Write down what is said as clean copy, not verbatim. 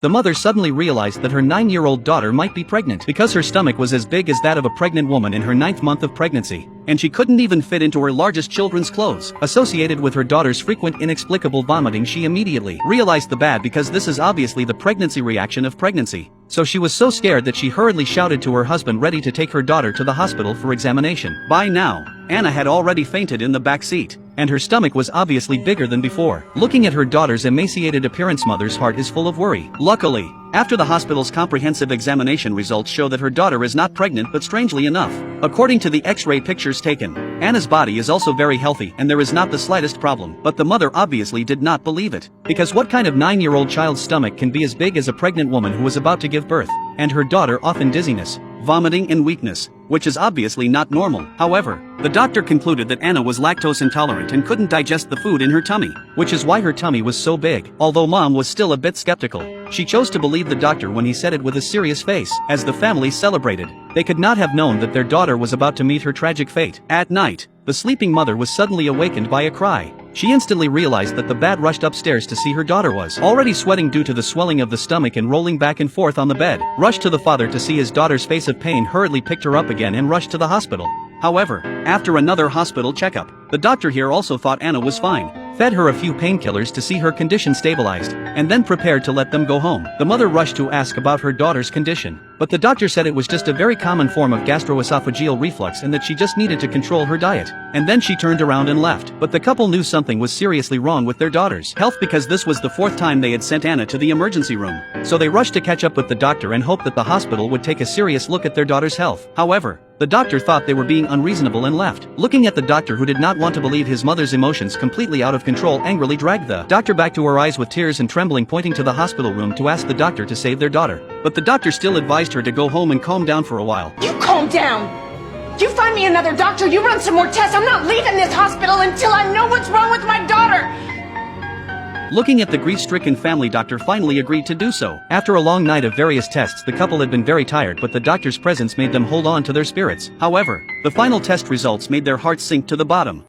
The mother suddenly realized that her 9-year-old daughter might be pregnant because her stomach was as big as that of a pregnant woman in her 9th month of pregnancy, and she couldn't even fit into her largest children's clothes. Associated with her daughter's frequent inexplicable vomiting, she immediately realized the bad because this is obviously the pregnancy reaction of pregnancy. So she was so scared that she hurriedly shouted to her husband, ready to take her daughter to the hospital for examination. By now, Anna had already fainted in the back seat, and her stomach was obviously bigger than before. Looking at her daughter's emaciated appearance, mother's heart is full of worry. Luckily, after the hospital's comprehensive examination, results show that her daughter is not pregnant, but strangely enough, according to the X-ray pictures taken, Anna's body is also very healthy and there is not the slightest problem. But the mother obviously did not believe it, because what kind of 9-year-old child's stomach can be as big as a pregnant woman who was about to give birth? And her daughter often dizziness, vomiting and weakness, which is obviously not normal. However, the doctor concluded that Anna was lactose intolerant and couldn't digest the food in her tummy, which is why her tummy was so big. Although mom was still a bit skeptical, she chose to believe the doctor when he said it with a serious face. As the family celebrated, they could not have known that their daughter was about to meet her tragic fate. At night, the sleeping mother was suddenly awakened by a cry. She instantly realized that the bat rushed upstairs to see her daughter was already sweating due to the swelling of the stomach and rolling back and forth on the bed. Rushed to the father to see his daughter's face of pain, hurriedly picked her up again and rushed to the hospital. However, after another hospital checkup, the doctor here also thought Anna was fine, fed her a few painkillers to see her condition stabilized, and then prepared to let them go home. The mother rushed to ask about her daughter's condition, but the doctor said it was just a very common form of gastroesophageal reflux and that she just needed to control her diet. And then she turned around and left. But the couple knew something was seriously wrong with their daughter's health, because this was the 4th time they had sent Anna to the emergency room. So they rushed to catch up with the doctor and hoped that the hospital would take a serious look at their daughter's health. However, the doctor thought they were being unreasonable and left. Looking at the doctor, who did not want to believe his mother's emotions completely out of control, angrily dragged the doctor back to her eyes with tears and trembling, pointing to the hospital room to ask the doctor to save their daughter. But the doctor still advised her to go home and calm down for a while. You calm down! You find me another doctor, you run some more tests. I'm not leaving this hospital until I know what's wrong with my daughter! Looking at the grief-stricken family, doctor finally agreed to do so. After a long night of various tests, the couple had been very tired, but the doctor's presence made them hold on to their spirits. However, the final test results made their hearts sink to the bottom.